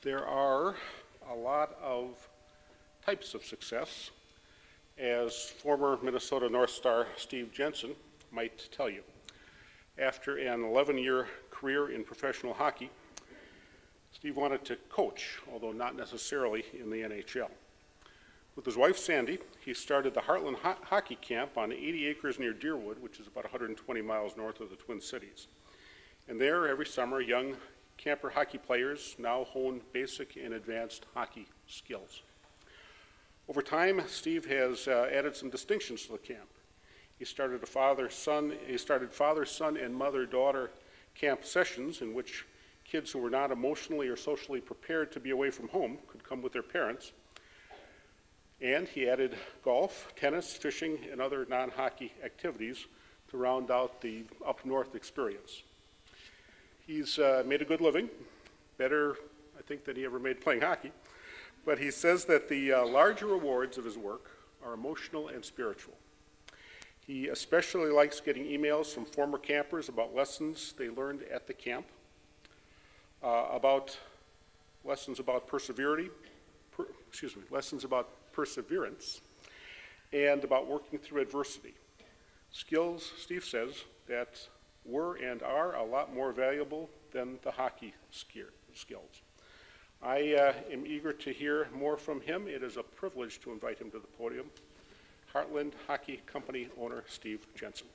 There are a lot of types of success, as former Minnesota North Star Steve Jensen might tell you. After an 11-year career in professional hockey, Steve wanted to coach, although not necessarily in the NHL. With his wife Sandy, he started the Heartland Hockey Camp on 80 acres near Deerwood, which is about 120 miles north of the Twin Cities. And there, every summer, young camper hockey players now hone basic and advanced hockey skills. Over time, Steve has added some distinctions to the camp. He started father, son, and mother-daughter camp sessions in which kids who were not emotionally or socially prepared to be away from home could come with their parents. And he added golf, tennis, fishing, and other non-hockey activities to round out the up-north experience. He's made a good living, better, I think, than he ever made playing hockey. But he says that the larger rewards of his work are emotional and spiritual. He especially likes getting emails from former campers about lessons they learned at the camp, lessons about perseverance, and about working through adversity. Skills, Steve says, that were and are a lot more valuable than the hockey skills. I am eager to hear more from him. It is a privilege to invite him to the podium. Heartland Hockey Company owner Steve Jensen.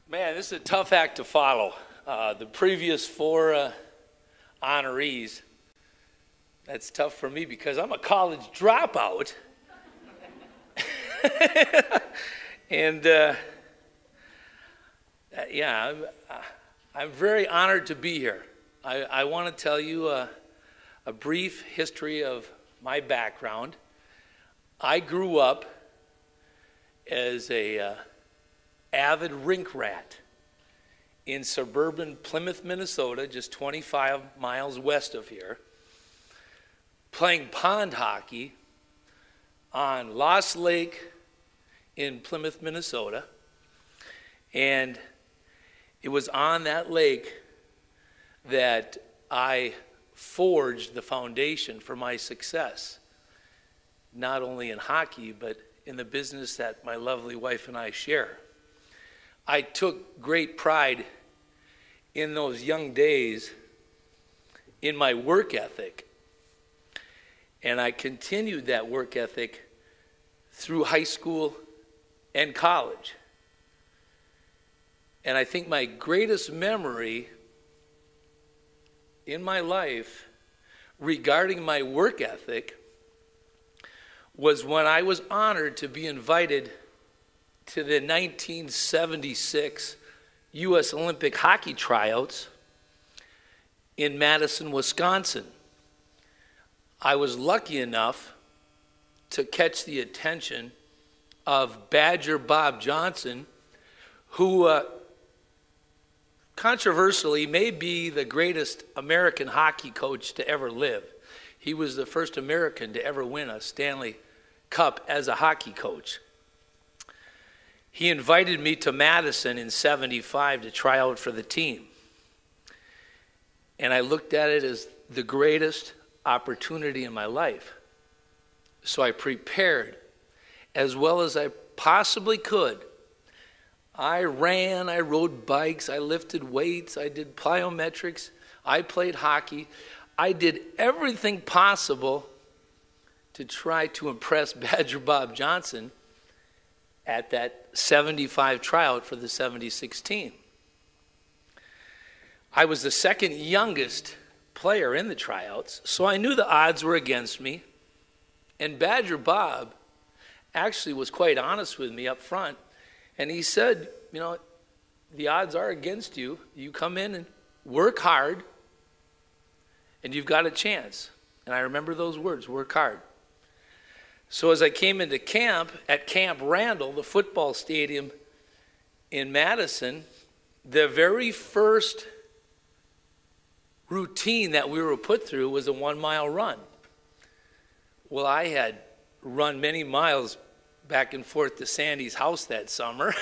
Man, this is a tough act to follow. The previous four honorees, that's tough for me because I'm a college dropout. And yeah, I'm very honored to be here. I want to tell you a brief history of my background. I grew up as a avid rink rat in suburban Plymouth, Minnesota, just 25 miles west of here, playing pond hockey on Lost Lake in Plymouth, Minnesota. And it was on that lake that I forged the foundation for my success, not only in hockey, but in the business that my lovely wife and I share. I took great pride in those young days in my work ethic, and I continued that work ethic through high school and college. And I think my greatest memory in my life regarding my work ethic was when I was honored to be invited to the 1976 U.S. Olympic hockey tryouts in Madison, Wisconsin. I was lucky enough to catch the attention of Badger Bob Johnson, who controversially may be the greatest American hockey coach to ever live. He was the first American to ever win a Stanley Cup as a hockey coach. He invited me to Madison in '75 to try out for the team. And I looked at it as the greatest opportunity in my life. So I prepared as well as I possibly could. I ran, I rode bikes, I lifted weights, I did plyometrics, I played hockey. I did everything possible to try to impress Badger Bob Johnson at that 75 tryout for the 76 team. I was the second youngest player in the tryouts, so I knew the odds were against me. And Badger Bob actually was quite honest with me up front. And he said, you know, the odds are against you. You come in and work hard, and you've got a chance. And I remember those words, work hard. So as I came into camp, at Camp Randall, the football stadium in Madison, the very first routine that we were put through was a 1-mile run. Well, I had run many miles back and forth to Sandy's house that summer.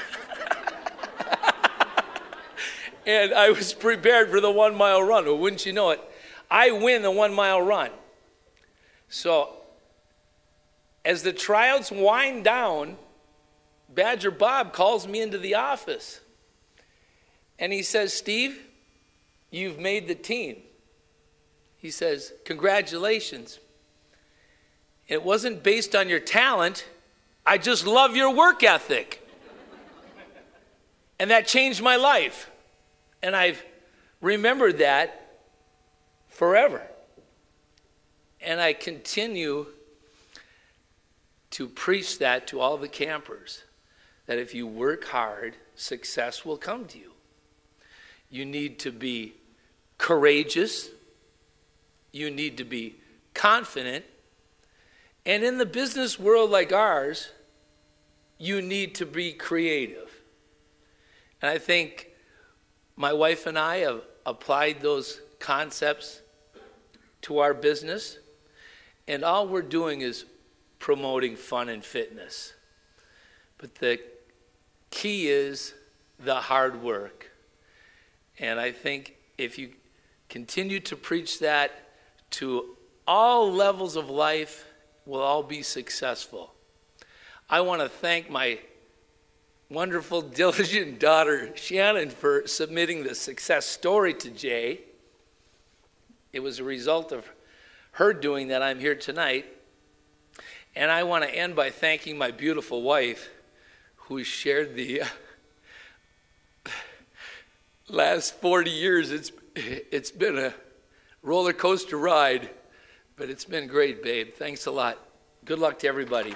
And I was prepared for the 1-mile run. Well, wouldn't you know it, I win the 1-mile run. So as the tryouts wind down, Badger Bob calls me into the office. And he says, Steve, you've made the team. He says, congratulations. It wasn't based on your talent. I just love your work ethic. And that changed my life. And I've remembered that forever. And I continue to preach that to all the campers, that if you work hard, success will come to you. You need to be courageous. You need to be confident. And in the business world like ours, you need to be creative. And I think my wife and I have applied those concepts to our business. And all we're doing is promoting fun and fitness. But the key is the hard work. And I think if you continue to preach that to all levels of life, we'll all be successful. I want to thank my wonderful, diligent daughter, Shannon, for submitting the success story to Jay. It was a result of her doing that I'm here tonight. And I want to end by thanking my beautiful wife, who shared the last 40 years. It's been a roller coaster ride, but it's been great, babe. Thanks a lot. Good luck to everybody.